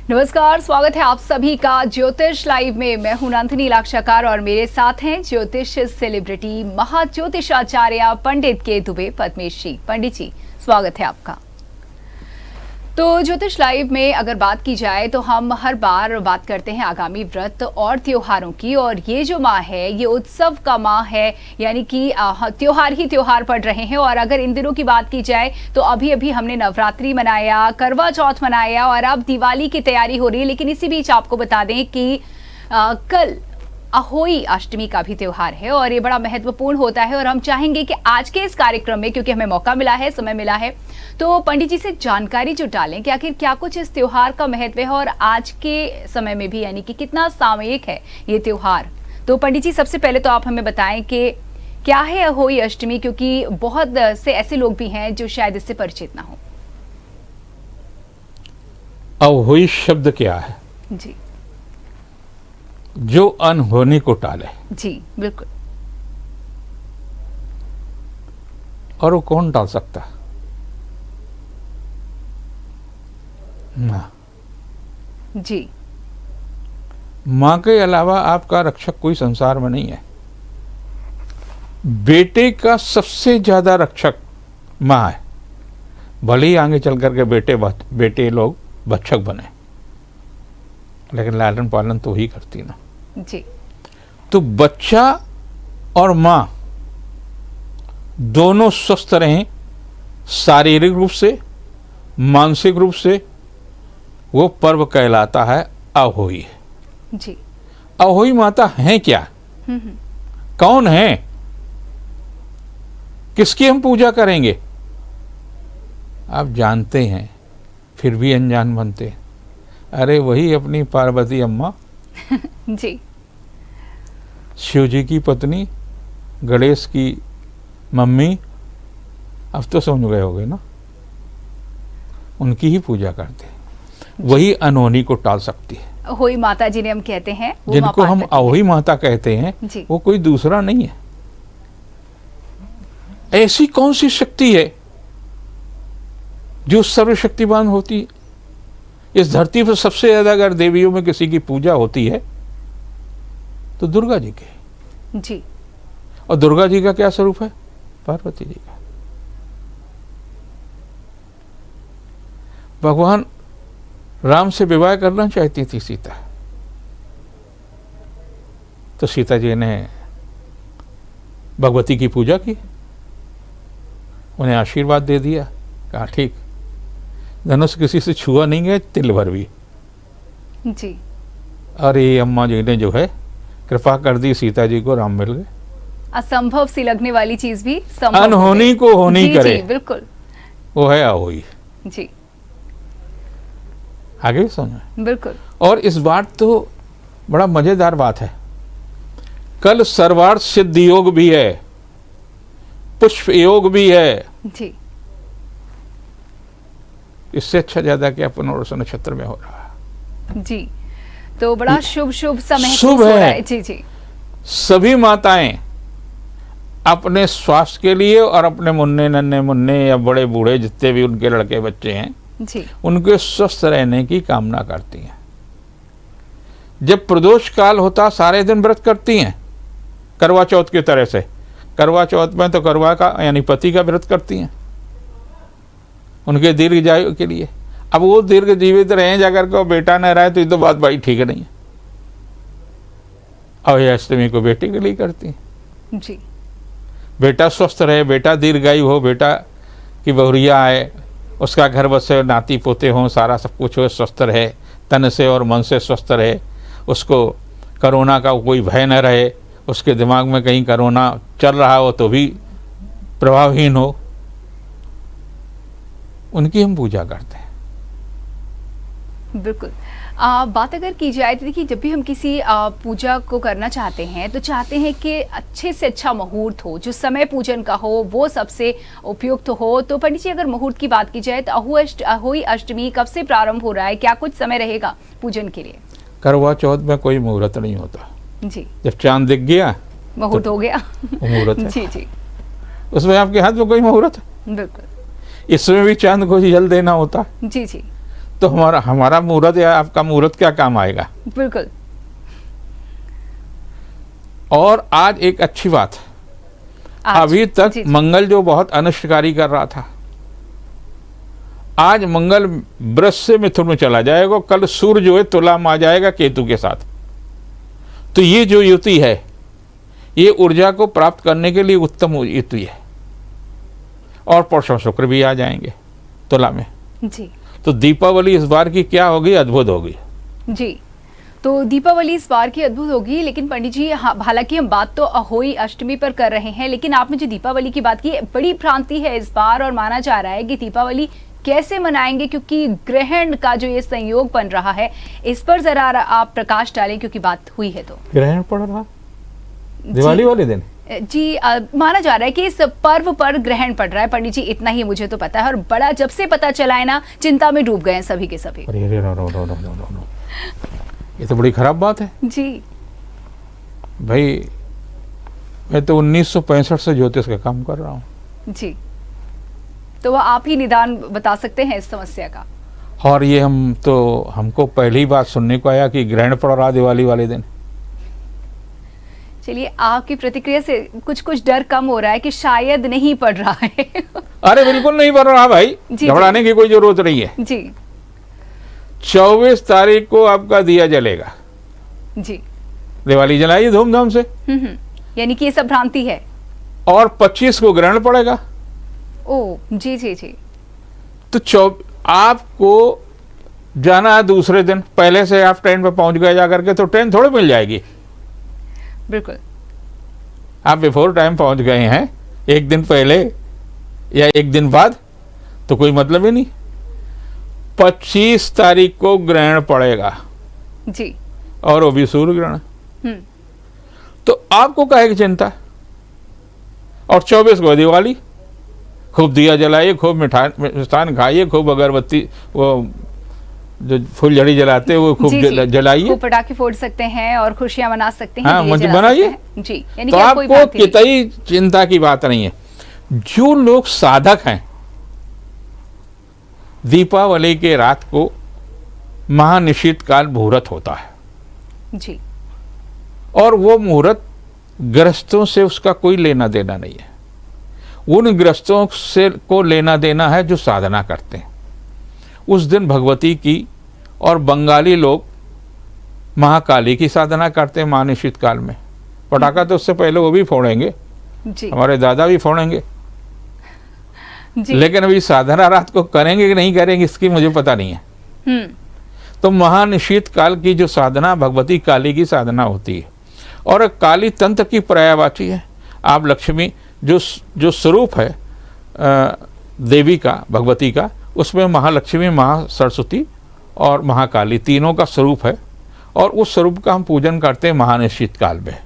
नमस्कार, स्वागत है आप सभी का ज्योतिष लाइव में। मैं हूं नंदिनी लाक्षाकार और मेरे साथ हैं ज्योतिष सेलिब्रिटी महाज्योतिषाचार्य पंडित के दुबे पद्मेश जी। पंडित जी, स्वागत है आपका। तो ज्योतिष लाइव में अगर बात की जाए तो हम हर बार बात करते हैं आगामी व्रत और त्योहारों की, और ये जो माह है ये उत्सव का माह है, यानी कि त्योहार ही त्योहार पड़ रहे हैं। और अगर इन दिनों की बात की जाए तो अभी अभी हमने नवरात्रि मनाया, करवा चौथ मनाया और अब दिवाली की तैयारी हो रही है। लेकिन इसी बीच आपको बता दें कि कल अहोई अष्टमी का भी त्योहार है और ये बड़ा महत्वपूर्ण होता है। और हम चाहेंगे कि आज के इस कार्यक्रम में, क्योंकि हमें मौका मिला है, समय मिला है, तो पंडित जी से जानकारी जुटालें कि आखिर क्या कुछ इस त्योहार का महत्व है और आज के समय में भी, यानी कि कितना सामयिक है ये त्योहार। तो पंडित जी, सबसे पहले तो आप हमें बताएं कि क्या है अहोई अष्टमी, क्योंकि बहुत से ऐसे लोग भी हैं जो शायद इससे परिचित ना हो। अहोई शब्द क्या है? जी, जो अनहोनी को टाले। जी बिल्कुल। और वो कौन टाल सकता है? माँ। जी, माँ के अलावा आपका रक्षक कोई संसार में नहीं है। बेटे का सबसे ज्यादा रक्षक माँ है। भले ही आगे चल करके बेटे लोग भक्षक बने, लेकिन लालन पालन तो ही करती ना। जी। तो बच्चा और माँ दोनों स्वस्थ रहें, शारीरिक रूप से, मानसिक रूप से, वो पर्व कहलाता है अहोई। जी। अहोई माता हैं क्या? कौन है? किसकी हम पूजा करेंगे? आप जानते हैं फिर भी अनजान बनते हैं। अरे वही अपनी पार्वती अम्मा जी। शिव जी की पत्नी, गणेश की मम्मी, अब तो समझ गए होगे ना, उनकी ही पूजा करते हैं। वही अनहोनी को टाल सकती है। अहोई माता जिन्हें हम कहते हैं, जिनको हम अहोई माता कहते हैं, वो कोई दूसरा नहीं है। ऐसी कौन सी शक्ति है जो सर्वशक्तिवान होती है? इस धरती पर सबसे ज्यादा अगर देवियों में किसी की पूजा होती है तो दुर्गा जी की। जी। और दुर्गा जी का क्या स्वरूप है? पार्वती जी का। भगवान राम से विवाह करना चाहती थी सीता, तो सीता जी ने भगवती की पूजा की, उन्हें आशीर्वाद दे दिया, कहा ठीक, धनुष किसी से छुआ नहीं है तिल भर भी। जी। और ये अम्मा जी ने जो है कृपा कर दी, सीता जी को राम मिल गए। असंभव सी लगने वाली चीज भी संभव, अनहोनी को होनी करे। जी, बिल्कुल, वो है अहोई। जी। आगे भी समझो। बिल्कुल। और इस बात तो बड़ा मजेदार बात है, कल सर्वार्थ सिद्ध योग भी है, पुष्प योग भी है। जी। इससे अच्छा ज्यादा क्या पुनर्वसु नक्षत्र में हो रहा है। जी, तो बड़ा शुभ समय शुभ है। जी जी। सभी माताएं अपने स्वास्थ्य के लिए और अपने नन्हे मुन्ने या बड़े बूढ़े जितने भी उनके लड़के बच्चे हैं जी, उनके स्वस्थ रहने की कामना करती हैं। जब प्रदोष काल होता सारे दिन व्रत करती हैं, करवा चौथ की तरह से। करवा चौथ में तो करवा का यानी पति का व्रत करती हैं उनके दीर्घायु के लिए। अब वो दीर्घ जीवित रहे, जाकर को बेटा न रहे तो ये तो बात भाई ठीक नहीं है। और ये अष्टमी को बेटे के लिए करती हैं। जी। बेटा स्वस्थ रहे, बेटा दीर्घायु हो, बेटा की बहुरिया आए, उसका घर बसे, नाती पोते हों, सारा सब कुछ हो, स्वस्थ रहे, तन से और मन से स्वस्थ रहे, उसको कोरोना का कोई भय न रहे, उसके दिमाग में कहीं कोरोना चल रहा हो तो भी प्रभावहीन हो, उनकी हम पूजा करते हैं। बिल्कुल। बात अगर की जाए तो देखिए, जब भी हम किसी पूजा को करना चाहते हैं तो चाहते हैं कि अच्छे से अच्छा मुहूर्त हो, जो समय पूजन का हो वो सबसे उपयुक्त हो। तो पंडित जी, अगर मुहूर्त की बात की जाए तो अहोई अष्टमी कब से प्रारंभ हो रहा है? क्या कुछ समय रहेगा पूजन के लिए? करवा चौथ में कोई मुहूर्त नहीं होता। जी। जब चांद दिख गया मुहूर्त तो हो गया। मुहूर्त है। जी जी। उसमें आपके हाथ में कोई मुहूर्त है? बिल्कुल। इसमें भी चांद को जल देना होता है। जी जी। तो हमारा हमारा मुहूर्त या आपका मुहूर्त क्या काम आएगा। बिल्कुल। और आज एक अच्छी बात, अभी तक जी, मंगल जो बहुत अनिष्टकारी कर रहा था, आज मंगल वृष से मिथुन में चला जाएगा, कल सूर्य जो है तुला में आ जाएगा केतु के साथ। तो ये जो युति है, ये ऊर्जा को प्राप्त करने के लिए उत्तम युति है। और परसों शुक्र भी आ जाएंगे तुला में। जी। तो दीपावली इस बार की क्या होगी, अद्भुत होगी। जी, तो दीपावली इस बार की अद्भुत होगी। लेकिन पंडित जी, हालांकि हम बात तो अहोई अष्टमी पर कर रहे हैं, लेकिन आपने जो दीपावली की बात की, बड़ी भ्रांति है इस बार, और माना जा रहा है कि दीपावली कैसे मनाएंगे, क्योंकि ग्रहण का जो ये संयोग बन रहा है, इस पर जरा आप प्रकाश डालें, क्योंकि बात हुई है। तो ग्रहण पड़ रहा दिवाली वाले दिन जी, माना जा रहा है कि इस पर्व पर ग्रहण पड़ रहा है। पंडित जी, इतना ही मुझे तो पता है, और बड़ा जब से पता चला है ना, चिंता में डूब गए हैं सभी के सभी। अरे ये तो बड़ी खराब बात है जी भाई। मैं तो 1965 से ज्योतिष का काम कर रहा हूँ जी, तो वो आप ही निदान बता सकते हैं इस समस्या का। और ये हमको पहली बात सुनने को आया कि ग्रहण पड़ रहा दिवाली वाले दिन। चलिए, आपकी प्रतिक्रिया से कुछ कुछ डर कम हो रहा है कि शायद नहीं पड़ रहा है। अरे बिल्कुल नहीं पड़ रहा भाई, घबराने की कोई जरूरत नहीं है जी। 24 तारीख को आपका दिया जलेगा जी, दिवाली जलाइए धूमधाम से। यानी कि ये सब भ्रांति है। और 25 को ग्रहण पड़ेगा। ओ जी जी जी। तो आपको जाना है दूसरे दिन, पहले से आप ट्रेन पर पहुंच गए जाकर के, तो ट्रेन थोड़ी मिल जाएगी। बिल्कुल। आप बिफोर टाइम पहुंच गए हैं, एक दिन पहले या एक दिन बाद, तो कोई मतलब ही नहीं। 25 तारीख को ग्रहण पड़ेगा जी, और वो भी सूर्य ग्रहण। तो आपको काहे की चिंता। और 24 को दिवाली, खूब दिया जलाइए, खूब मिष्ठान खाइए, खूब अगरबत्ती, वो जो फुलझड़ी जलाते हैं वो खूब जलाइए, खूब पटाखे फोड़ सकते हैं और खुशियां मना सकते हैं। हाँ, मुझे बनाइए जी। यानी तो कि आपको कितनी चिंता की बात नहीं है। जो लोग साधक हैं, दीपावली के रात को महानिशीत काल मुहूर्त होता है जी, और वो मुहूर्त ग्रस्तों से उसका कोई लेना देना नहीं है। उन ग्रस्तों से को लेना देना है जो साधना करते हैं। उस दिन भगवती की, और बंगाली लोग महाकाली की साधना करते हैं महानिशीत काल में। पटाखा तो उससे पहले वो भी फोड़ेंगे जी, हमारे दादा भी फोड़ेंगे जी। लेकिन अभी साधना रात को करेंगे कि नहीं करेंगे इसकी मुझे पता नहीं है। तो महानिशीत काल की जो साधना भगवती काली की साधना होती है, और काली तंत्र की पर्यायवाची है। आप लक्ष्मी जो स्वरूप है देवी का, भगवती का, उसमें महालक्ष्मी, महासरस्वती और महाकाली तीनों का स्वरूप है, और उस स्वरूप का हम पूजन करते हैं महानिशीत काल में।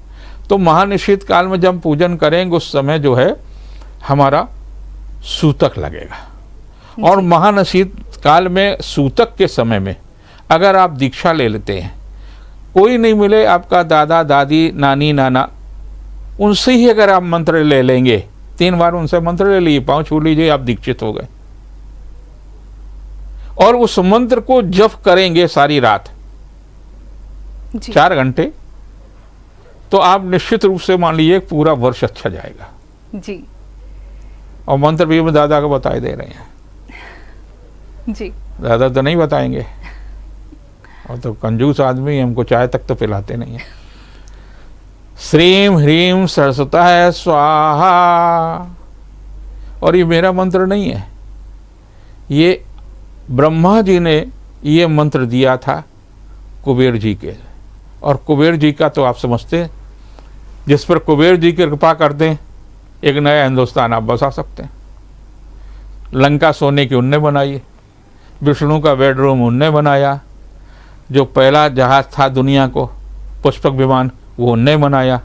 तो महानिशीत काल में जब हम पूजन करेंगे उस समय जो है हमारा सूतक लगेगा। और महानिशीत काल में सूतक के समय में अगर आप दीक्षा ले लेते हैं, कोई नहीं मिले आपका दादा दादी नानी नाना, उनसे ही अगर आप मंत्र ले लेंगे, 3 बार उनसे मंत्र ले लिए, पाँव छू लीजिए, आप दीक्षित हो गए। और उस मंत्र को जप करेंगे सारी रात 4 घंटे, तो आप निश्चित रूप से मान लीजिए पूरा वर्ष अच्छा जाएगा जी। और मंत्र भी हम दादा को बताए दे रहे हैं जी। दादा तो नहीं बताएंगे, और तो कंजूस आदमी, हमको चाय तक तो पिलाते नहीं है। श्रीम ह्रीम सरस्वती स्वाहा। और ये मेरा मंत्र नहीं है, ये ब्रह्मा जी ने ये मंत्र दिया था कुबेर जी के। और कुबेर जी का तो आप समझते हैं, जिस पर कुबेर जी की कृपा कर दें, एक नया हिंदुस्तान आप बसा सकते हैं। लंका सोने की उनने बनाई है, विष्णु का बेडरूम उनने बनाया, जो पहला जहाज था दुनिया को पुष्पक विमान वो उनने बनाया।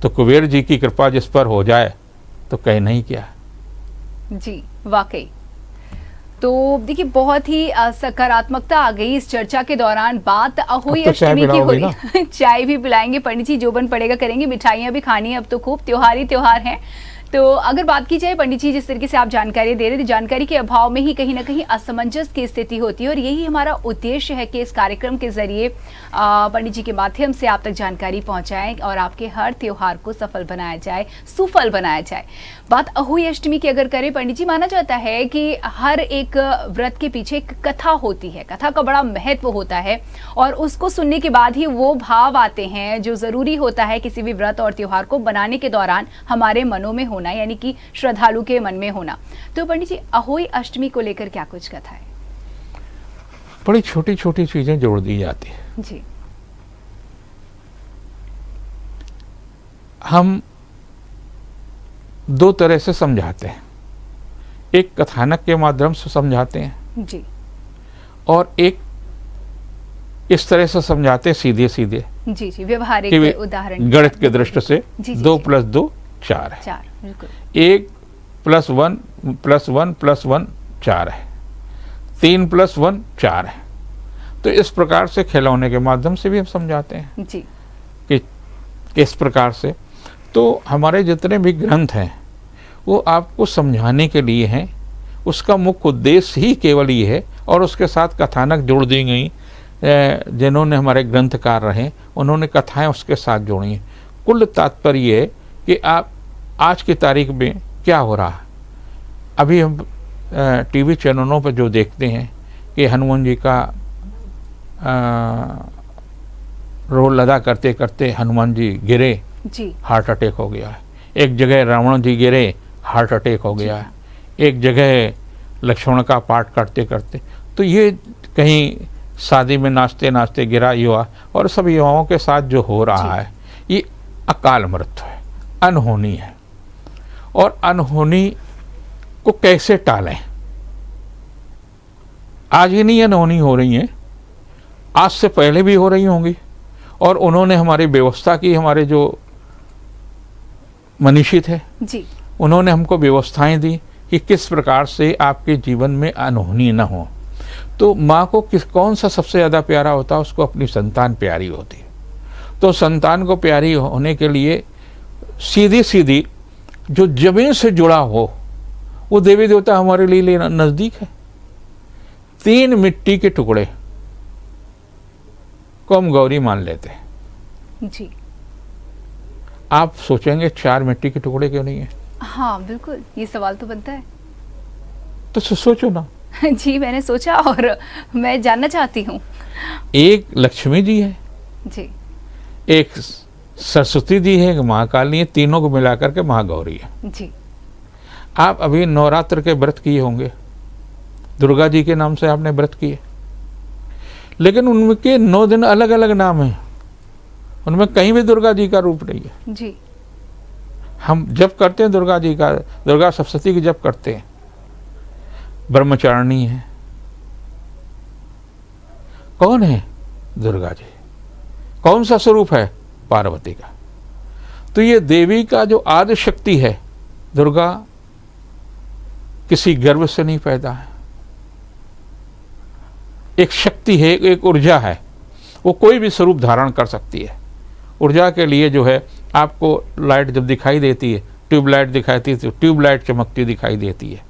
तो कुबेर जी की कृपा जिस पर हो जाए तो कहीं नहीं क्या। जी, वाकई। तो देखिए, बहुत ही सकारात्मकता आ गई इस चर्चा के दौरान। बात अहोई अष्टमी की हो रही। चाय भी पिलाएंगे पंडित जी, जो बन पड़ेगा करेंगे। मिठाइयाँ भी खानी है, अब तो खूब त्योहार ही त्योहार हैं। तो अगर बात की जाए पंडित जी, जिस तरीके से आप जानकारी दे रहे थे, जानकारी के अभाव में ही कहीं ना कहीं असमंजस की स्थिति होती है और यही हमारा उद्देश्य है कि इस कार्यक्रम के जरिए पंडित जी के माध्यम से आप तक जानकारी पहुंचाएं और आपके हर त्योहार को सफल बनाया जाए, सुफल बनाया जाए। बात अहोई अष्टमी की अगर करें पंडित जी, माना जाता है कि हर एक व्रत के पीछे एक कथा होती है, कथा का बड़ा महत्व होता है और उसको सुनने के बाद ही वो भाव आते हैं जो जरूरी होता है किसी भी व्रत और त्योहार को बनाने के दौरान हमारे मनों में होना, यानी कि श्रद्धालु के मन में होना। तो पंडित जी, अहोई अष्टमी को लेकर क्या कुछ कथा है? बड़ी छोटी छोटी चीजें जोड़ दी जाती है जी। हम दो तरह से समझाते हैं, एक कथानक के माध्यम से समझाते हैं जी। और एक इस तरह से समझाते हैं सीधे सीधे जी जी, व्यवहारिक उदाहरण गणित के दृष्टि से। जी, जी, 2 जी। + 2 4 है, 4, बिल्कुल। 1 + 1 + 1 + 1 4 है, 3 + 1 4 है। तो इस प्रकार से खिलौने के माध्यम से भी हम समझाते हैं जी कि किस प्रकार से। तो हमारे जितने भी ग्रंथ हैं वो आपको समझाने के लिए हैं, उसका मुख्य उद्देश्य ही केवल ये है। और उसके साथ कथानक जोड़ दी गई, जिन्होंने हमारे ग्रंथकार रहे उन्होंने कथाएं उसके साथ जोड़ी हैं। कुल तात्पर्य ये है कि आप आज की तारीख में क्या हो रहा है। अभी हम टीवी चैनलों पर जो देखते हैं कि हनुमान जी का रोल अदा करते करते हनुमान जी गिरे, जी, हार्ट अटैक हो गया है। एक जगह रावण जी गिरे, हार्ट अटैक हो गया है। एक जगह लक्ष्मण का पाठ करते करते, तो ये कहीं शादी में नाचते नाचते गिरा युवा, और सब युवाओं के साथ जो हो रहा है ये अकाल मृत्यु है, अनहोनी है। और अनहोनी को कैसे टालें? आज ही नहीं अनहोनी हो रही है, आज से पहले भी हो रही होंगी। और उन्होंने हमारी व्यवस्था की, हमारे जो मनीषी थे जी, उन्होंने हमको व्यवस्थाएं दी कि किस प्रकार से आपके जीवन में अनहोनी न हो। तो माँ को कौन सा सबसे ज़्यादा प्यारा होता है? उसको अपनी संतान प्यारी होती है। तो संतान को प्यारी होने के लिए सीधी सीधी जो जमीन से जुड़ा हो वो देवी देवता हमारे लिए नज़दीक है। 3 मिट्टी के टुकड़े को हम गौरी मान लेते हैं। जी। आप सोचेंगे 4 मिट्टी के टुकड़े क्यों नहीं है? हाँ बिल्कुल, ये सवाल तो बनता है। तो सोचो ना। जी, मैंने सोचा और मैं जानना चाहती हूँ। एक लक्ष्मी जी है, जी, एक सरस्वती जी है, एक महाकाली है, तीनों को मिलाकर के महागौरी है। जी, आप अभी नवरात्र के व्रत किए होंगे, दुर्गा जी के नाम से आपने व्रत किए, लेकिन उनके 9 दिन अलग अलग नाम हैं, उनमें कहीं भी दुर्गा जी का रूप नहीं है। जी, हम जप करते हैं दुर्गा जी का, दुर्गा सप्तशती की जप करते हैं, ब्रह्मचारिणी है। कौन है? दुर्गा जी। कौन सा स्वरूप है? पार्वती का। तो ये देवी का जो आदि शक्ति है, दुर्गा किसी गर्भ से नहीं पैदा है, एक शक्ति है, एक ऊर्जा है, वो कोई भी स्वरूप धारण कर सकती है। ऊर्जा के लिए जो है, आपको लाइट जब दिखाई देती है, ट्यूबलाइट दिखाती है तो ट्यूबलाइट चमकती दिखाई देती है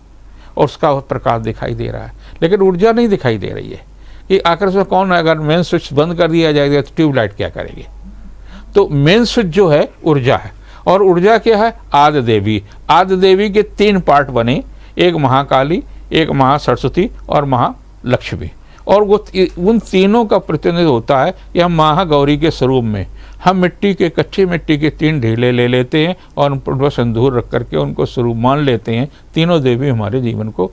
और उसका प्रकाश दिखाई दे रहा है, लेकिन ऊर्जा नहीं दिखाई दे रही है कि आखिर से कौन, अगर मेन स्विच बंद कर दिया जाएगा तो ट्यूबलाइट क्या करेगी? तो मेन स्विच जो है ऊर्जा है। और ऊर्जा क्या है? आदि देवी। आदि देवी के 3 पार्ट बने, एक महाकाली, एक महासरस्वती और महालक्ष्मी। और वो उन तीनों का प्रतिनिधित्व होता है कि हम महागौरी के स्वरूप में हम मिट्टी के, कच्ची मिट्टी के 3 ढीले ले लेते हैं और उन पर सिंदूर रख करके उनको स्वरूप मान लेते हैं। तीनों देवी हमारे जीवन को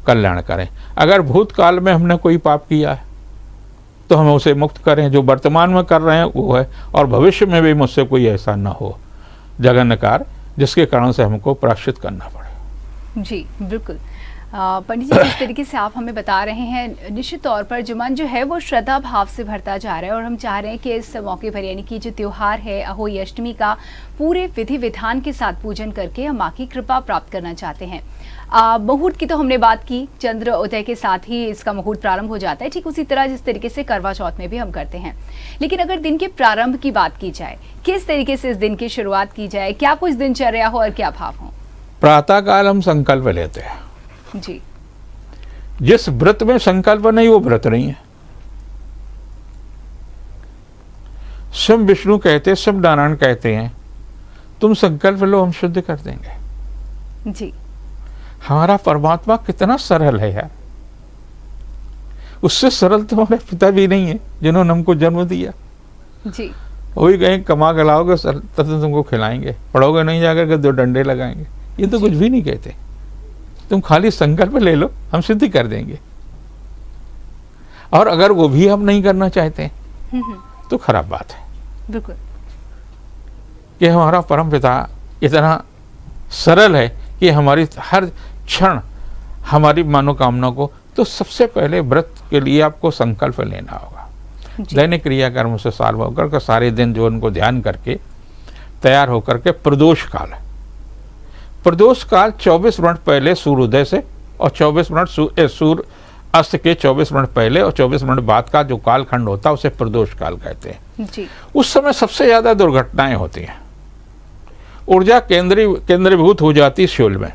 कल्याण करें। अगर भूतकाल में हमने कोई पाप किया है तो हमें उसे मुक्त करें, जो वर्तमान में कर रहे हैं वो है, और भविष्य में भी मुझसे कोई ऐसा ना हो जघन्यकार जिसके कारण से हमको प्रायश्चित करना पड़े। जी बिल्कुल। पंडित जी, जिस तरीके से आप हमें बता रहे हैं, निश्चित तौर पर जो मन जो है वो श्रद्धा भाव से भरता जा रहा है, और हम चाह रहे हैं कि इस मौके पर, यानी कि जो त्योहार है अहोई अष्टमी का, पूरे विधि विधान के साथ पूजन करके हम माँ की कृपा प्राप्त करना चाहते हैं। मुहूर्त की तो हमने बात की, चंद्र उदय के साथ ही इसका मुहूर्त प्रारंभ हो जाता है, ठीक उसी तरह जिस तरीके से करवा चौथ में भी हम करते हैं। लेकिन अगर दिन के प्रारंभ की बात की जाए, किस तरीके से इस दिन की शुरुआत की जाए, क्या कुछ दिनचर्या हो और क्या भाव हो? प्रातः काल हम संकल्प लेते हैं जी। जिस व्रत में संकल्प नहीं वो व्रत नहीं है। स्वयं विष्णु कहते, स्वयं नारायण कहते हैं, तुम संकल्प लो, हम शुद्ध कर देंगे। जी। हमारा परमात्मा कितना सरल है यार, उससे सरल तो हमारे पिता भी नहीं है जिन्होंने हमको जन्म दिया। जी। वही कहीं कमा के लाओगे तब तुमको खिलाएंगे, पढ़ोगे नहीं जाकर के 2 डंडे लगाएंगे, ये तो कुछ भी नहीं कहते। तुम खाली संकल्प ले लो, हम सिद्धि कर देंगे। और अगर वो भी हम नहीं करना चाहते तो खराब बात है। बिल्कुल। कि हमारा परम पिता इतना सरल है कि हमारी हर क्षण हमारी मनोकामना को, तो सबसे पहले व्रत के लिए आपको संकल्प लेना होगा। दैनिक क्रियाकर्म से साल होकर के सारे दिन जो उनको ध्यान करके तैयार होकर के प्रदोष काल, प्रदोष काल 24 मिनट पहले सूर्योदय से और 24 मिनट सूर्य अस्त के 24 मिनट पहले और 24 मिनट बाद का जो कालखंड होता है उसे प्रदोष काल कहते हैं। जी। उस समय सबसे ज्यादा दुर्घटनाएं होती हैं, ऊर्जा केंद्रीभूत हो जाती है शिव में,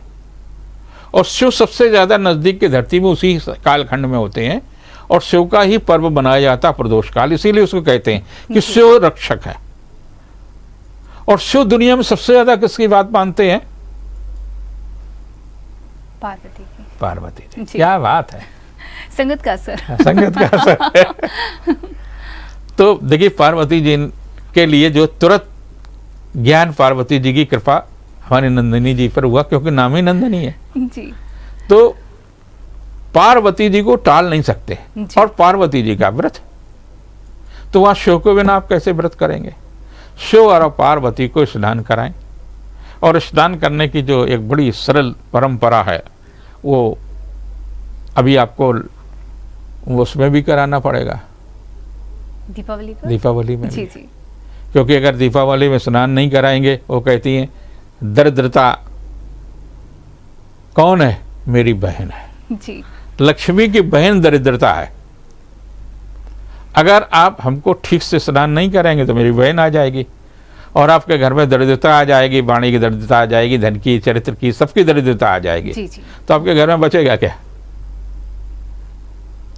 और शिव सबसे ज्यादा नजदीक की धरती में उसी कालखंड में होते हैं, और शिव का ही पर्व बनाया जाता है प्रदोष काल। इसीलिए उसको कहते हैं कि शिव रक्षक है। और शिव दुनिया में सबसे ज्यादा किसकी बात मानते हैं? पार्वती की। पार्वती जी। क्या बात है, संगत का असर। संगत का असर है। तो देखिए, पार्वती जी के लिए जो तुरंत ज्ञान पार्वती जी की कृपा हमारी नंदिनी जी पर हुआ, क्योंकि नाम ही नंदिनी है। जी। तो पार्वती जी को टाल नहीं सकते, और पार्वती जी का व्रत, तो वहां शिव के बिना आप कैसे व्रत करेंगे? शिव और पार्वती को स्नान कराएं, और स्नान करने की जो एक बड़ी सरल परंपरा है वो अभी आपको उसमें भी कराना पड़ेगा, दीपावली में जी। भी। जी। क्योंकि अगर दीपावली में स्नान नहीं कराएंगे, वो कहती हैं दरिद्रता कौन है? मेरी बहन है। जी। लक्ष्मी की बहन दरिद्रता है। अगर आप हमको ठीक से स्नान नहीं करेंगे तो मेरी बहन आ जाएगी, और आपके घर में दरिद्रता आ जाएगी, वाणी की दरिद्रता आ जाएगी, धन की, चरित्र की, सबकी दरिद्रता आ जाएगी। जी। जी। तो आपके घर में बचेगा क्या?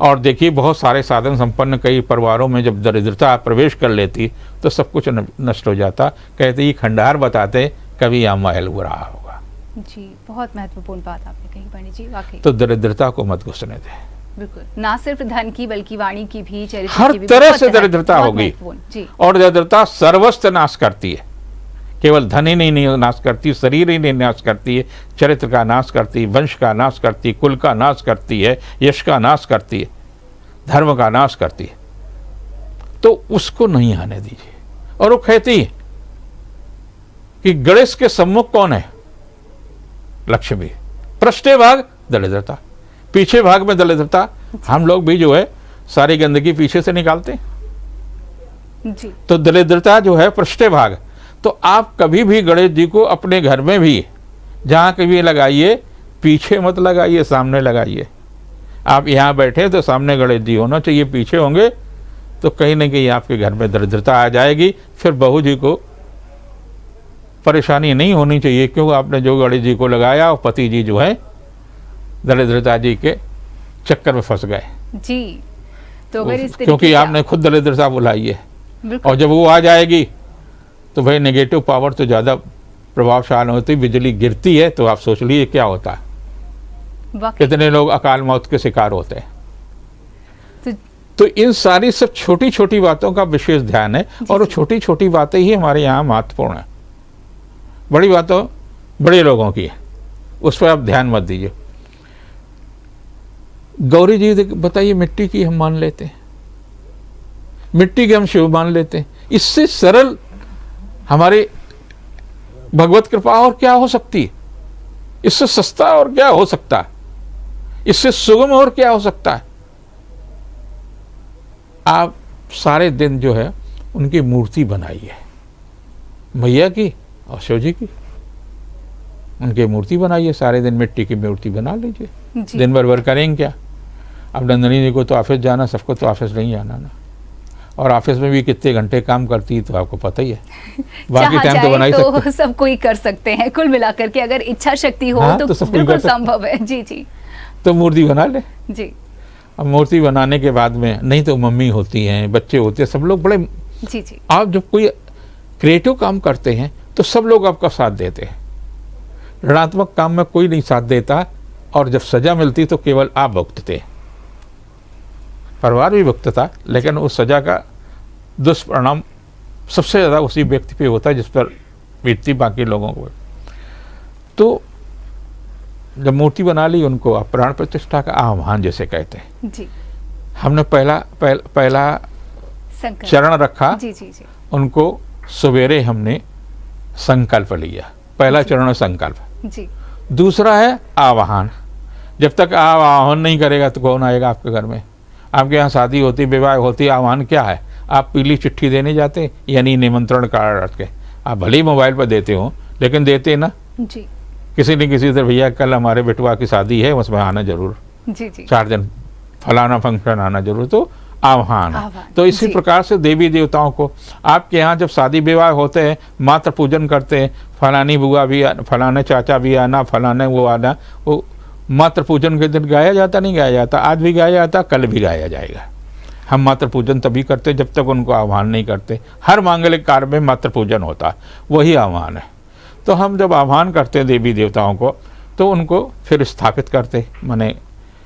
और देखिए, बहुत सारे साधन संपन्न कई परिवारों में जब दरिद्रता प्रवेश कर लेती तो सब कुछ नष्ट हो जाता। कहते ही खंडहर बताते, कभी यहाँ महल हो रहा होगा। जी, बहुत महत्वपूर्ण बात आपने कही पंडित जी, वाकई। तो दरिद्रता को मत घुसने दें। बिल्कुल, ना सिर्फ धन की बल्कि वाणी की भी, चरित्र हर की भी तरह बहुत से दरिद्रता होगी। जी। और दरिद्रता सर्वस्व नाश करती है, केवल धन ही नहीं नाश करती, शरीर ही नहीं नाश करती है, चरित्र का नाश करती है, वंश का नाश करती है, कुल का नाश करती है, यश का नाश करती है, धर्म का नाश करती है। तो उसको नहीं आने दीजिए। और वो कहती है कि गणेश के सम्मुख कौन है? लक्ष्मी। पृष्ठे भाग दरिद्रता, पीछे भाग में दरिद्रता। हम लोग भी जो है सारी गंदगी पीछे से निकालते हैं। जी। तो दरिद्रता जो है पृष्ठे भाग। तो आप कभी भी गणेश जी को अपने घर में भी जहां कभी लगाइए, पीछे मत लगाइए, सामने लगाइए। आप यहाँ बैठे तो सामने गणेश जी होना चाहिए, पीछे होंगे तो कहीं ना कहीं आपके घर में दरिद्रता आ जाएगी। फिर बहू जी को परेशानी नहीं होनी चाहिए, क्योंकि आपने जो गणेश जी को लगाया और पति जी जो है दरिद्रता जी के चक्कर में फंस गए। जी। तो अगर इस तरीके क्योंकि से आपने खुद दरिद्रता बुलाई है, बिल्कुल। और जब वो आ जाएगी तो भाई नेगेटिव पावर तो ज़्यादा प्रभावशाली होती, बिजली गिरती है तो आप सोच लीजिए क्या होता है। वाकई। कितने लोग अकाल मौत के शिकार होते हैं। तो तो इन सारी सब छोटी छोटी बातों का विशेष ध्यान है, और वो छोटी छोटी बातें ही हमारे यहाँ महत्वपूर्ण है। बड़ी बातों बड़े लोगों की है, उस पर आप ध्यान मत दीजिए। गौरी जी बताइए, मिट्टी की हम मान लेते हैं, मिट्टी के हम शिव मान लेते हैं। इससे सरल हमारे भगवत कृपा और क्या हो सकती है? इससे सस्ता और क्या हो सकता है? इससे सुगम और क्या हो सकता है? आप सारे दिन जो है उनकी मूर्ति बनाइए, मैया की और शिव जी की, उनकी मूर्ति बनाइए, सारे दिन मिट्टी की मूर्ति बना लीजिए। दिन भर करेंगे क्या? अब नंदनी जी को तो ऑफिस जाना, सबको तो ऑफिस नहीं जाना ना, और ऑफिस में भी कितने घंटे काम करती है तो आपको पता ही है। बाकी टाइम तो बना ही सकते हैं। सब कोई कर सकते हैं, कुल मिलाकर के अगर इच्छा शक्ति हो हाँ, तो बिल्कुल संभव है। जी जी, तो मूर्ति बना ले जी। अब मूर्ति बनाने के बाद में, नहीं तो मम्मी होती हैं, बच्चे होते हैं, सब लोग बड़े, जी जी, आप जब कोई क्रिएटिव काम करते हैं तो सब लोग आपका साथ देते हैं। ऋणात्मक काम में कोई नहीं साथ देता, और जब सजा मिलती तो केवल आप भुगतते। परिवार भी भुगतता, लेकिन उस सजा का दुष्परिणाम सबसे ज़्यादा उसी व्यक्ति पे होता है जिस पर बीतती बाकी लोगों को। तो जब मूर्ति बना ली, उनको आप प्राण प्रतिष्ठा का आह्वान जैसे कहते हैं जी। हमने पहला चरण रखा। जी जी जी। उनको सवेरे हमने संकल्प लिया, पहला चरण है संकल्प जी। दूसरा है आवाहन। जब तक आप आह्वान नहीं करेगा तो कौन आएगा आपके घर में? आपके यहाँ शादी होती, विवाह होती, आह्वान क्या है? आप पीली चिट्ठी देने जाते, यानी निमंत्रण कार्ड रख के, आप भले ही मोबाइल पर देते हो लेकिन देते ना जी। किसी न किसी तरह, भैया कल हमारे बेटुआ की शादी है, उसमें आना जरूर, जी जी, 4 दिन फलाना फंक्शन आना जरूर, तो आह्वान। तो इसी प्रकार से देवी देवताओं को आपके यहाँ जब शादी विवाह होते हैं, मात्र पूजन करते हैं, फलानी बुआ भी, फलाने चाचा भी आना, फलाने वो आना, वो मात्र पूजन के दिन गाया जाता नहीं गाया जाता? आज भी गाया जाता, कल भी गाया जाएगा। हम मात्र पूजन तभी करते जब तक उनको आह्वान नहीं करते। हर मांगलिक कार्य में मात्र पूजन होता है, वही आह्वान है। तो हम जब आह्वान करते हैं देवी देवताओं को, तो उनको फिर स्थापित करते, माने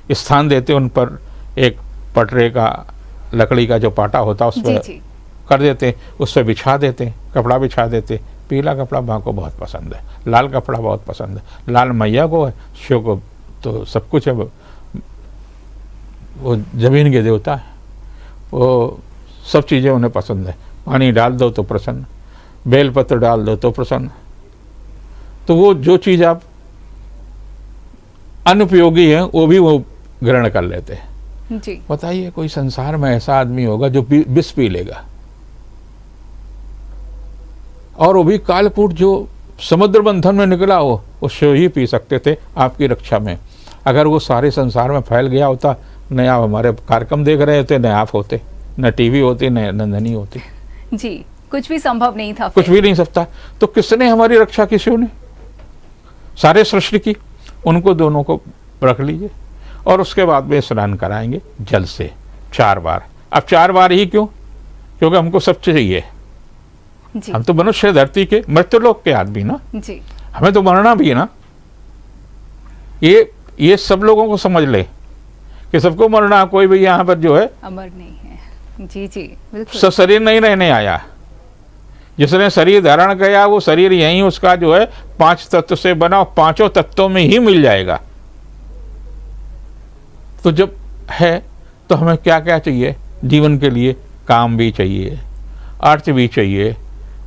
स्थान देते, उन पर एक पटरे का, लकड़ी का जो पाटा होता है उस पर कर देते, उस पर बिछा देते, कपड़ा बिछा देते। पीला कपड़ा माँ को बहुत पसंद है, लाल कपड़ा बहुत पसंद है, लाल मैया को है, शिव को तो सब कुछ है, वो जमीन के देवता है, वो सब चीज़ें उन्हें पसंद है। पानी डाल दो तो प्रसन्न, बेलपत्र डाल दो तो प्रसन्न। तो वो जो चीज़ आप अनुपयोगी है वो भी वो ग्रहण कर लेते हैं। जी। बताइए कोई संसार में ऐसा आदमी होगा जो विष पी लेगा? और वो भी कालकूट जो समुद्र मंथन में निकला हो, वो शिव ही पी सकते थे आपकी रक्षा में। अगर वो सारे संसार में फैल गया होता, न आप हमारे कार्यक्रम देख रहे होते, न आप होते, न टीवी होती, न नंदनी होती। जी, कुछ भी संभव नहीं था, कुछ भी नहीं सकता। तो किसने हमारी रक्षा की? शिव ने सारे सृष्टि की। उनको दोनों को रख लीजिए, और उसके बाद में स्नान कराएंगे जल से 4 बार। अब 4 बार ही क्यों? क्योंकि हमको सब चाहिए। हम तो मनुष्य धरती के, मृत्युलोक के आदमी ना जी। हमें तो मरना भी है ना। ये सब लोगों को समझ ले कि सबको मरना, कोई भी यहाँ पर जो है अमर नहीं है। जी जी, बिल्कुल। सब शरीर नहीं रहने आया। जिसने शरीर धारण किया वो शरीर यहीं उसका जो है 5 तत्व से बना, 5 तत्वों में ही मिल जाएगा। तो जब है तो हमें क्या क्या चाहिए जीवन के लिए? काम भी चाहिए, अर्थ भी चाहिए,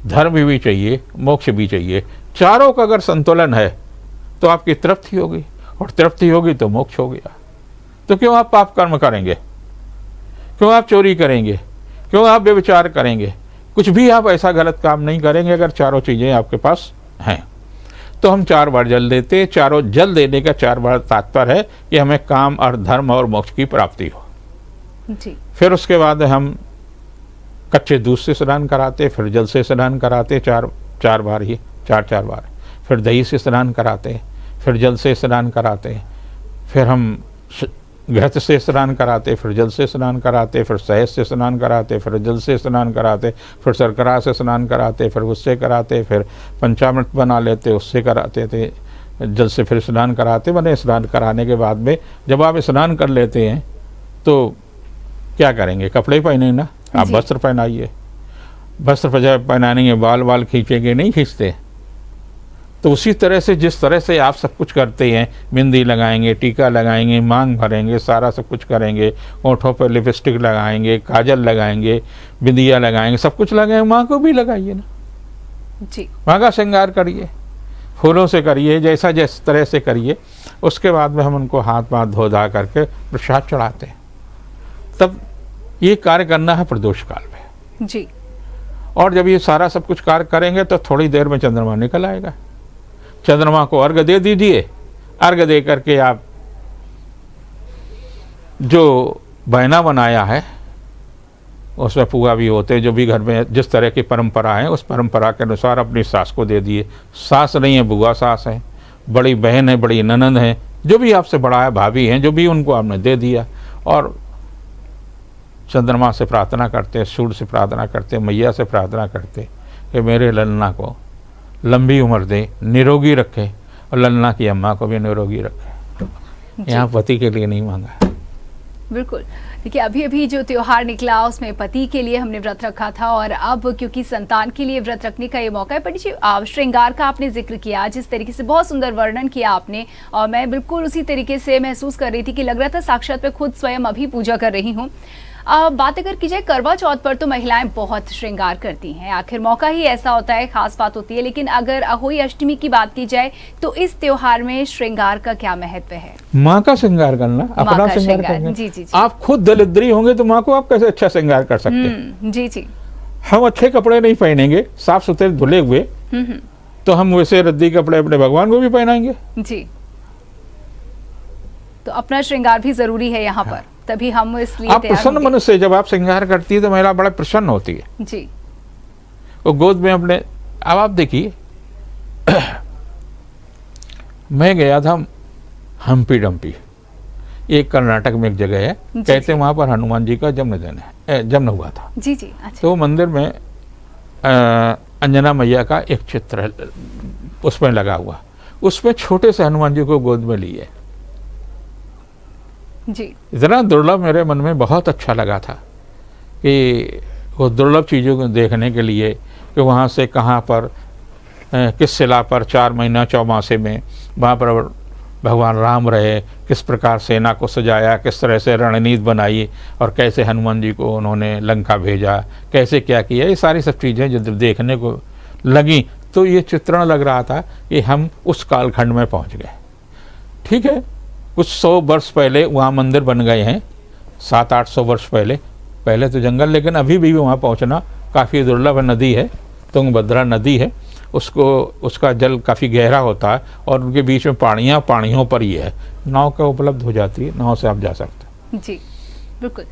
धर्म भी चाहिए, मोक्ष भी चाहिए। चारों का अगर संतुलन है तो आपकी तृप्ति होगी, और तृप्ति होगी तो मोक्ष हो गया। तो क्यों आप पाप कर्म करेंगे? क्यों आप चोरी करेंगे? क्यों आप व्यभिचार करेंगे? कुछ भी आप ऐसा गलत काम नहीं करेंगे अगर चारों चीज़ें आपके पास हैं। तो हम 4 बार जल देते। चारों जल देने का 4 बार तात्पर्य है कि हमें काम और धर्म और मोक्ष की प्राप्ति हो। जी। फिर उसके बाद हम कच्चे दूध से स्नान कराते, फिर जल से स्नान कराते, 4 बार ही, 4 बार। फिर दही से स्नान कराते, फिर जल से स्नान कराते, फिर हम घृत से स्नान कराते, फिर जल से स्नान कराते, फिर शहद से स्नान कराते, फिर जल से स्नान कराते, फिर शर्करा से स्नान कराते, फिर उससे कराते, फिर पंचामृत बना लेते, उससे कराते थे, जल से फिर स्नान कराते। मैंने स्नान कराने के बाद में जब आप स्नान कर लेते हैं तो क्या करेंगे? कपड़े पहने ना, आप वस्त्र पहनाइए। वस्त्र पहनाने, बाल खींचेंगे नहीं, खींचते। तो उसी तरह से जिस तरह से आप सब कुछ करते हैं, बिंदी लगाएंगे, टीका लगाएंगे, मांग भरेंगे, सारा सब कुछ करेंगे, होठों पर लिपस्टिक लगाएंगे, काजल लगाएंगे, बिंदिया लगाएंगे, सब कुछ लगाएंगे। माँ को भी लगाइए ना जी, माँ का श्रृंगार करिए, फूलों से करिए, जैसा जिस तरह से करिए। उसके बाद में हम उनको हाथ पाथ धो धा करके प्रसाद चढ़ाते हैं। तब ये कार्य करना है प्रदोष काल में जी। और जब ये सारा सब कुछ कार्य करेंगे तो थोड़ी देर में चंद्रमा निकल आएगा। चंद्रमा को अर्घ दे दीजिए। अर्घ दे करके आप जो बैना बनाया है उसमें पुआ भी होते, जो भी घर में जिस तरह की परंपरा है उस परंपरा के अनुसार अपनी सास को दे दिए। सास नहीं है, बुआ सास है, बड़ी बहन है, बड़ी ननंद है, जो भी आपसे बड़ा है, भाभी हैं, जो भी, उनको आपने दे दिया। और चंद्रमा से प्रार्थना करते, सूर्य से प्रार्थना करते, मैया से प्रार्थना करते कि मेरे ललना को लंबी उम्र दे, निरोगी रखे, और ललना की अम्मा को भी निरोगी रखे। यहाँ पति के लिए नहीं मांगा। बिल्कुल। देखिए, अभी अभी जो त्योहार निकला उसमें पति के लिए हमने व्रत रखा था, और अब क्योंकि संतान के लिए व्रत रखने का ये मौका है। पंडित जी, श्रृंगार का आपने जिक्र किया, जिस तरीके से बहुत सुंदर वर्णन किया आपने, और मैं बिल्कुल उसी तरीके से महसूस कर रही थी कि लग रहा था साक्षात मैं खुद स्वयं अभी पूजा कर रही हूँ। बात अगर की जाए करवा चौथ पर, तो महिलाएं बहुत श्रृंगार करती हैं, आखिर मौका ही ऐसा होता है, खास बात होती है। लेकिन अगर अहोई अष्टमी की बात की जाए तो इस त्योहार में श्रृंगार का क्या महत्व है? माँ का श्रृंगार करना, अपना श्रृंगार करना। जी जी जी। आप खुद दरिद्री होंगे तो माँ को आप कैसे अच्छा श्रृंगार कर सकते हैं? जी जी। हम अच्छे कपड़े नहीं पहनेंगे, साफ सुथरे धुले हुए, तो हम वैसे रद्दी कपड़े अपने भगवान को भी पहनाएंगे। जी। तो अपना श्रृंगार भी जरूरी है यहाँ पर, तभी हम इसलिए आप प्रसन्न मन से, जब आप श्रृंगार करती है तो महिला बड़ा प्रसन्न होती है जी। वो गोद में अपने, अब आप देखिए मैं गया था हम्पी डम्पी, एक कर्नाटक में एक जगह है, कहते हैं वहां पर हनुमान जी का जन्मदिन है, जन्म हुआ था। जी जी। अच्छा। तो मंदिर में अंजना मैया का एक चित्र उसमें लगा हुआ, उसमें छोटे से हनुमान जी को गोद में लिए जी। इतना दुर्लभ मेरे मन में बहुत अच्छा लगा था कि वो दुर्लभ चीज़ों को देखने के लिए, कि वहाँ से कहाँ पर किस शिला पर 4 महीना चौमासे में वहाँ पर भगवान राम रहे, किस प्रकार सेना को सजाया, किस तरह से रणनीति बनाई, और कैसे हनुमान जी को उन्होंने लंका भेजा, कैसे क्या किया, ये सारी सब चीज़ें जब देखने को लगी तो ये चित्रण लग रहा था कि हम उस कालखंड में पहुँच गए। ठीक है, कुछ 100 वर्ष पहले वहाँ मंदिर बन गए हैं, 700-800 वर्ष पहले तो जंगल, लेकिन अभी भी वहाँ पहुँचना काफ़ी दुर्लभ है। नदी है, तुंगभद्रा नदी है, उसका जल काफ़ी गहरा होता है, और उनके बीच में पहाड़ियों पर ही है, नाव का उपलब्ध हो जाती है, नाव से आप जा सकते हैं। जी बिल्कुल।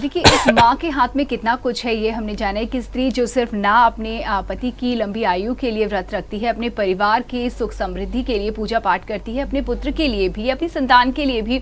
देखिए, इस माँ के हाथ में कितना कुछ है, ये हमने जाना है कि स्त्री जो सिर्फ ना अपने पति की लंबी आयु के लिए व्रत रखती है, अपने परिवार के सुख समृद्धि के लिए पूजा पाठ करती है, अपने पुत्र के लिए भी, अपनी संतान के लिए भी,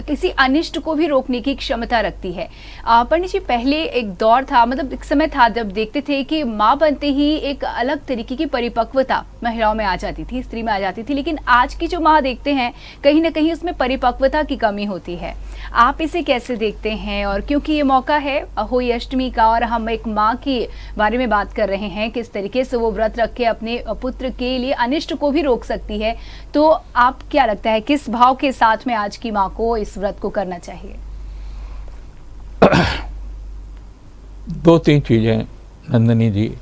किसी अनिष्ट को भी रोकने की क्षमता रखती है। पंडित जी, पहले एक दौर था, मतलब एक समय था जब देखते थे कि माँ बनते ही एक अलग तरीके की परिपक्वता महिलाओं में आ जाती थी, स्त्री में आ जाती थी, लेकिन आज की जो माँ देखते हैं कहीं ना कहीं उसमें परिपक्वता की कमी होती है। आप इसे कैसे देखते हैं? और क्योंकि ये मौका है अहोई अष्टमी का, और हम एक माँ के बारे में बात कर रहे हैं, किस तरीके से वो व्रत रख के अपने पुत्र के लिए अनिष्ट को भी रोक सकती है, तो आप क्या लगता है किस भाव के साथ में आज की माँ को इस व्रत को करना चाहिए? 2-3 चीजें नंदिनी जी,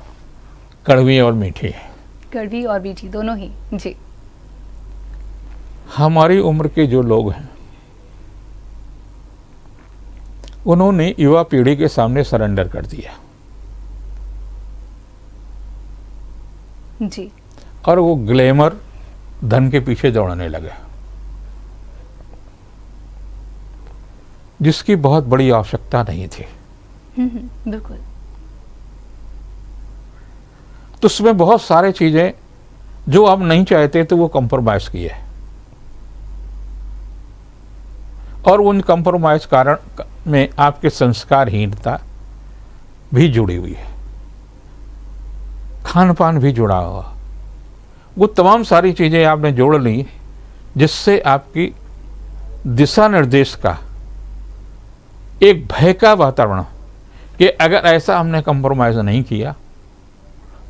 कड़वी और मीठी है। कड़वी और मीठी दोनों ही। जी। हमारी उम्र के जो लोग हैं उन्होंने युवा पीढ़ी के सामने सरेंडर कर दिया जी, और वो ग्लैमर धन के पीछे दौड़ने लगे, जिसकी बहुत बड़ी आवश्यकता नहीं थी। बिल्कुल। तो उसमें बहुत सारे चीजें जो आप नहीं चाहते तो वो कंप्रोमाइज किए, और उन कंप्रोमाइज कारण में आपके संस्कारहीनता भी जुड़ी हुई है, खान पान भी जुड़ा हुआ, वो तमाम सारी चीजें आपने जोड़ ली, जिससे आपकी दिशा निर्देश का एक भय का वातावरण कि अगर ऐसा हमने कंप्रोमाइज नहीं किया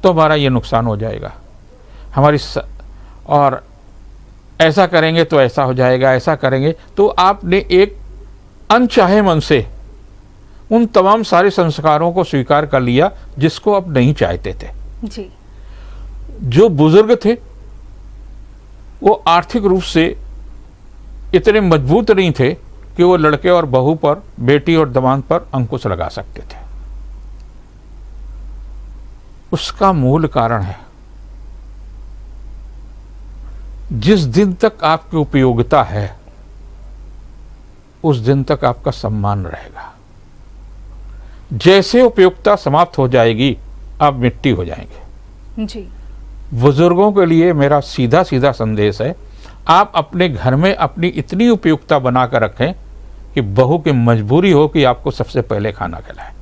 तो हमारा ये नुकसान हो जाएगा, और ऐसा करेंगे तो ऐसा हो जाएगा, ऐसा करेंगे तो आपने एक अनचाहे मन से उन तमाम सारे संस्कारों को स्वीकार कर लिया जिसको आप नहीं चाहते थे जी। जो बुजुर्ग थे वो आर्थिक रूप से इतने मजबूत नहीं थे कि वो लड़के और बहू पर, बेटी और दामाद पर अंकुश लगा सकते थे। उसका मूल कारण है, जिस दिन तक आपकी उपयोगिता है उस दिन तक आपका सम्मान रहेगा। जैसे उपयोगिता समाप्त हो जाएगी आप मिट्टी हो जाएंगे। जी। बुजुर्गों के लिए मेरा सीधा सीधा संदेश है, आप अपने घर में अपनी इतनी उपयोगिता बनाकर रखें कि बहू की मजबूरी हो कि आपको सबसे पहले खाना खिलाए।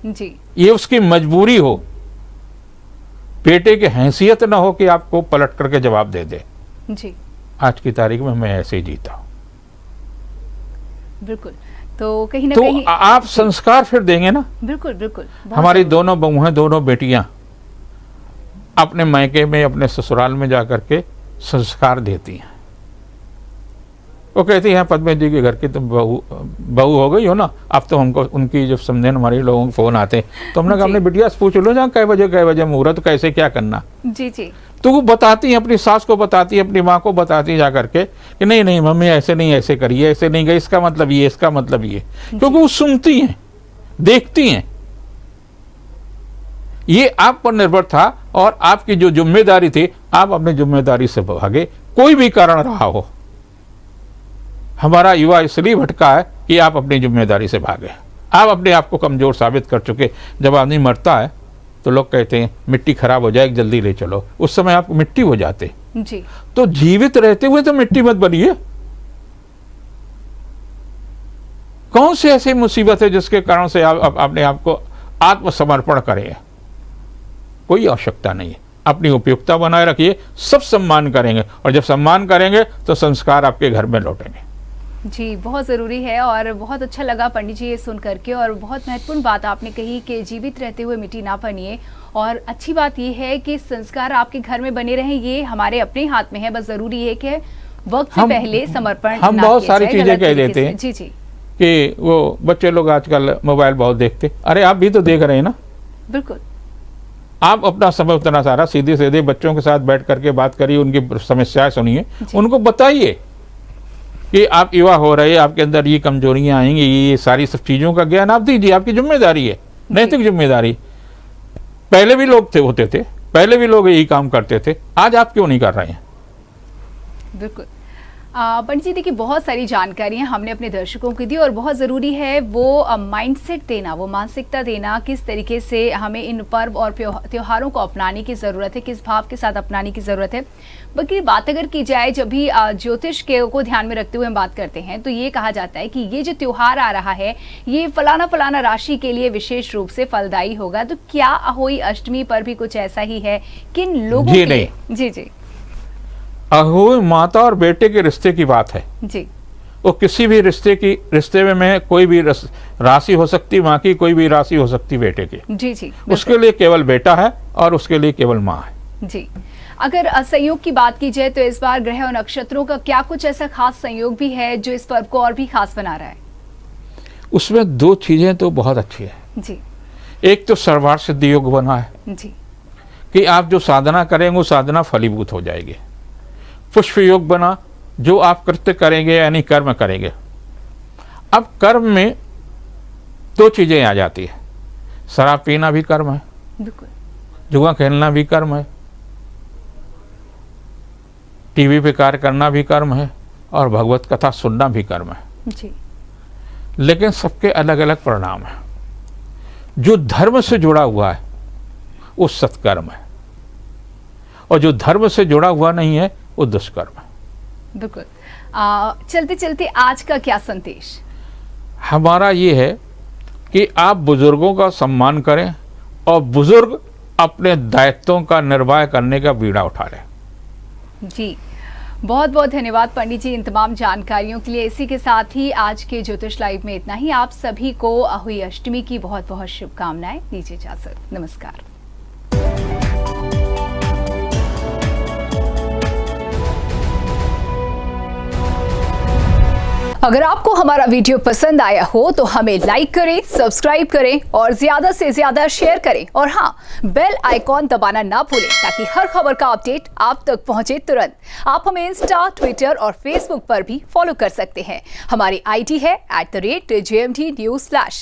जी। ये उसकी मजबूरी हो, बेटे की हैसियत ना हो कि आपको पलट करके जवाब दे दे। जी। आज की तारीख में मैं ऐसे ही जीता हूं। बिल्कुल। तो कहीं ना तो कहीं आप संस्कार फिर देंगे ना। बिल्कुल बिल्कुल। हमारी दोनों बहू हैं, दोनों बेटियां अपने मायके में, अपने ससुराल में जाकर के संस्कार देती हैं। वो कहती हैं पद्मे जी के घर की तुम बहू हो गई हो ना, अब तो हमको उनकी जब समझे हमारे लोगों के फोन आते तो हमने कहा अपने बिटिया से पूछ लो जहाँ कै बजे मुहूर्त, कैसे क्या करना। जी जी। तो वो बताती हैं, अपनी सास को बताती है, अपनी माँ को बताती है जा करके कि नहीं नहीं मम्मी ऐसे नहीं, ऐसे करिए, ऐसे नहीं गई, इसका मतलब ये, इसका मतलब ये। क्योंकि वो सुनती हैं, देखती हैं। ये आप पर निर्भर था और आपकी जो जिम्मेदारी थी, आप अपनी जिम्मेदारी से भागे, कोई भी कारण रहा हो। हमारा युवा इसलिए भटका है कि आप अपनी जिम्मेदारी से भागे। आप अपने आप को कमजोर साबित कर चुके। जब आदमी मरता है तो लोग कहते हैं मिट्टी खराब हो जाएगी, जल्दी ले चलो। उस समय आप मिट्टी हो जाते। जी। तो जीवित रहते हुए तो मिट्टी मत बनिए। कौन सी ऐसी मुसीबत है जिसके कारण से आप अपने आप को आत्मसमर्पण करें? कोई आवश्यकता नहीं है। अपनी उपयुक्तता बनाए रखिए, सब सम्मान करेंगे, और जब सम्मान करेंगे तो संस्कार आपके घर में लौटेंगे। जी, बहुत ज़रूरी है और बहुत अच्छा लगा पंडित जी ये सुन करके, और बहुत महत्वपूर्ण बात आपने कही कि जीवित रहते हुए मिट्टी ना बनिए। और अच्छी बात ये है कि संस्कार आपके घर में बने रहें, ये हमारे अपने हाथ में है। बस ज़रूरी है कि वक्त से पहले समर्पण हम ना बहुत किया सारी जाए चीज़ें गलत कह तरीके देते हैं। जी जी। कि वो बच्चे लोग आजकल मोबाइल बहुत देखते। अरे आप भी तो देख रहे हैं ना। बिल्कुल। आप अपना समय उतना सारा सीधे सीधे बच्चों के साथ बैठ करके बात करिए, उनकी समस्याएं सुनिए, उनको बताइए कि आप युवा हो रहे हैं, आपके अंदर ये कमजोरियां आएंगी, ये सारी सब चीज़ों का ज्ञान आप दीजिए। आपकी जिम्मेदारी है, नैतिक जिम्मेदारी। पहले भी लोग होते थे, पहले भी लोग यही काम करते थे, आज आप क्यों नहीं कर रहे हैं? बिल्कुल। पंडित जी देखिए, बहुत सारी जानकारियां हमने अपने दर्शकों को दी, और बहुत ज़रूरी है वो माइंडसेट देना, वो मानसिकता देना, किस तरीके से हमें इन पर्व और त्योहारों को अपनाने की ज़रूरत है, किस भाव के साथ अपनाने की ज़रूरत है। बल्कि बात अगर की जाए, जब भी ज्योतिष को ध्यान में रखते हुए हम बात करते हैं तो ये कहा जाता है कि ये जो त्योहार आ रहा है ये फलाना फलाना राशि के लिए विशेष रूप से फलदायी होगा। तो क्या अहोई अष्टमी पर भी कुछ ऐसा ही है? किन लोगों के लिए? जी जी। अहोई माता और बेटे के रिश्ते की बात है जी। वो किसी भी रिश्ते में कोई भी राशि हो सकती, माँ की कोई भी राशि हो सकती बेटे की। जी जी। उसके लिए केवल बेटा है और उसके लिए केवल माँ है। जी। अगर संयोग की बात की जाए तो इस बार ग्रह और नक्षत्रों का क्या कुछ ऐसा खास संयोग भी है जो इस पर्व को और भी खास बना रहा है? उसमें दो चीजें तो बहुत अच्छी है जी। एक तो सर्वार्थ सिद्धि योग बना है जी। कि आप जो साधना करेंगे वो साधना फलीभूत हो जाएगी। पुष्प योग बना, जो आप कृत्य करेंगे यानी कर्म करेंगे। अब कर्म में दो चीजें आ जाती है, शराब पीना भी कर्म है, बिल्कुल, जुआ खेलना भी कर्म है, टीवी पे कार्य करना भी कर्म है, और भगवत कथा सुनना भी कर्म है। जी। लेकिन सबके अलग अलग परिणाम है। जो धर्म से जुड़ा हुआ है वो सत्कर्म है, और जो धर्म से जुड़ा हुआ नहीं है वो दुष्कर्म है। बिल्कुल। चलते चलते आज का क्या संदेश? हमारा ये है कि आप बुजुर्गों का सम्मान करें और बुजुर्ग अपने दायित्वों का निर्वाह करने का बीड़ा उठा लें। जी, बहुत बहुत धन्यवाद पंडित जी इन तमाम जानकारियों के लिए। इसी के साथ ही आज के ज्योतिष लाइव में इतना ही। आप सभी को अहोई अष्टमी की बहुत बहुत शुभकामनाएं। दीजिए इजाजत, नमस्कार। अगर आपको हमारा वीडियो पसंद आया हो तो हमें लाइक करें, सब्सक्राइब करें और ज्यादा से ज्यादा शेयर करें और हाँ, बेल आइकॉन दबाना ना भूलें ताकि हर खबर का अपडेट आप तक पहुंचे तुरंत। आप हमें इंस्टा, ट्विटर और फेसबुक पर भी फॉलो कर सकते हैं। हमारी आईडी है @JMT News Flash।